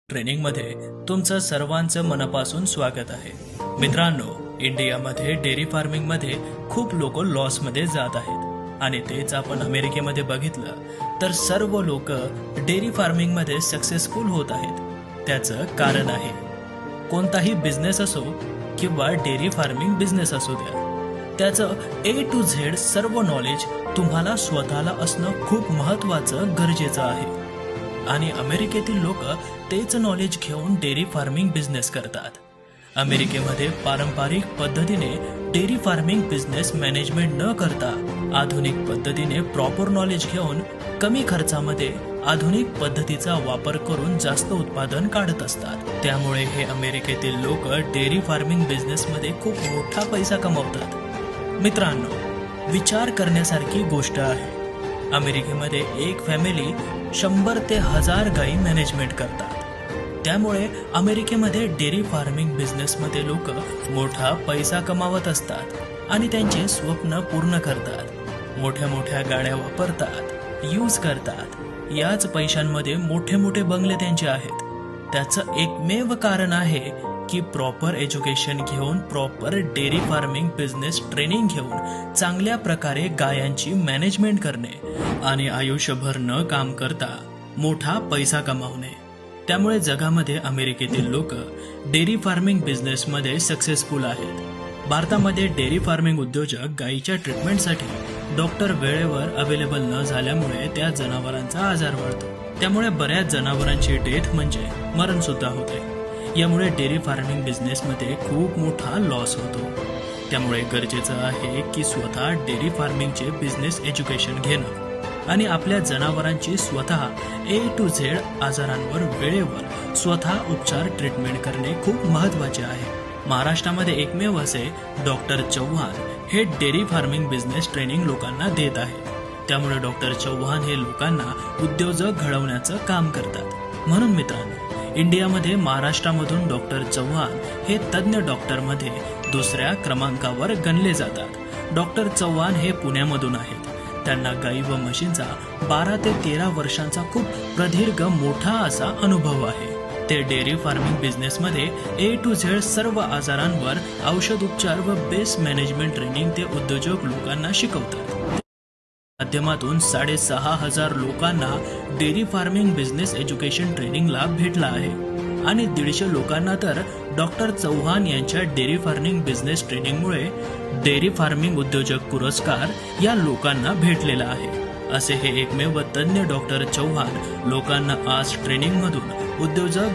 ट्रेनिंगमध्ये तुमचं सर्वांचं मनापासून स्वागत आहे. मित्रांनो, इंडियामध्ये डेअरी फार्मिंगमध्ये खूप लोक लॉसमध्ये जात आहेत आणि तेच आपण अमेरिकेमध्ये बघितलं तर सर्व लोक डेअरी फार्मिंगमध्ये सक्सेसफुल होत आहेत. त्याचं कारण आहे कोणताही बिझनेस असो किंवा डेअरी फार्मिंग बिझनेस असू द्या, त्याचं A to Z सर्व नॉलेज तुम्हाला स्वतःला असणं खूप महत्त्वाचं गरजेचं आहे. आणि अमेरिकेतील लोक तेच नॉलेज घेऊन डेअरी फार्मिंग बिझनेस करतात. अमेरिकेमध्ये पारंपरिक पद्धतीने डेअरी फार्मिंग बिझनेस मॅनेजमेंट न करता आधुनिक पद्धतीने प्रॉपर नॉलेज घेऊन कमी खर्चामध्ये आधुनिक पद्धतीचा वापर करून जास्त उत्पादन काढत असतात. त्यामुळे हे अमेरिकेतील लोक डेअरी फार्मिंग बिझनेसमध्ये खूप मोठा पैसा कमवतात. मित्रांनो, विचार करण्यासारखी गोष्ट आहे. अमेरिकेमध्ये एक फॅमिली 100 ते 1000 गायी मॅनेजमेंट करतात. त्यामुळे अमेरिकेमध्ये डेअरी फार्मिंग बिझनेसमध्ये लोक मोठा पैसा कमावत असतात आणि त्यांचे स्वप्न पूर्ण करतात. मोठ्या मोठ्या गाड्या वापरतात, यूज करतात. याच पैशांमध्ये मोठे मोठे बंगले त्यांचे आहेत. त्याचं एकमेव कारण आहे की प्रॉपर एज्युकेशन घेऊन proper dairy farming business training घेऊन चांगल्या प्रकारे गायांची मॅनेजमेंट करणे आणि आयुष्यभर न काम करता मोठा पैसा कमावणे. त्यामुळे जगामध्ये अमेरिकेतील लोक डेअरी फार्मिंग बिझनेसमध्ये सक्सेसफुल आहेत. भारतामध्ये डेअरी फार्मिंग उद्योजक गायीच्या ट्रीटमेंटसाठी डॉक्टर वेळेवर अवेलेबल न झाल्यामुळे त्या जनावरांचा आजार वाढतो. त्यामुळे बऱ्याच जनावरांची डेथ म्हणजे मरण सुद्धा होते. यामुळे डेअरी फार्मिंग बिझनेसमध्ये खूप मोठा लॉस होतो. त्यामुळे गरजेचं आहे की स्वतः डेअरी फार्मिंगचे बिझनेस एज्युकेशन घेणं आणि आपल्या जनावरांची स्वतः A to Z आजारांवर वेळेवर स्वतः उपचार ट्रीटमेंट करणे खूप महत्त्वाचे आहे. महाराष्ट्रामध्ये एकमेव असे डॉक्टर चव्हाण हे डेअरी फार्मिंग बिझनेस ट्रेनिंग लोकांना देत आहेत. त्यामुळे डॉक्टर चव्हाण हे लोकांना उद्योजक घडवण्याचं काम करतात. म्हणून मित्रांनो, इंडियामध्ये महाराष्ट्रामधून डॉक्टर चव्हाण हे तज्ज्ञ डॉक्टरमध्ये दुसऱ्या क्रमांकावर गणले जातात. डॉक्टर चव्हाण हे पुण्यामधून आहेत. त्यांना गायी व म्हशींचा 12 ते 13 वर्षांचा खूप प्रदीर्घ मोठा असा अनुभव आहे. ते डेअरी फार्मिंग बिझनेसमध्ये A to Z सर्व आजारांवर औषध उपचार व बेस्ट मॅनेजमेंट ट्रेनिंग ते उद्योजक लोकांना शिकवतात. माध्यमातून 6500 लोकांना dairy farming business education training लाभ भेटला आहे आणि 150 लोकांना तर डॉक्टर चव्हाण यांच्या डेअरी फार्मिंग बिझनेस ट्रेनिंगमुळे डेअरी फार्मिंग उद्योजक पुरस्कार या लोकांना भेटलेला आहे. असे हे एकमेव तज्ज्ञ डॉक्टर चव्हाण लोकांना आज ट्रेनिंगमधून उद्योजक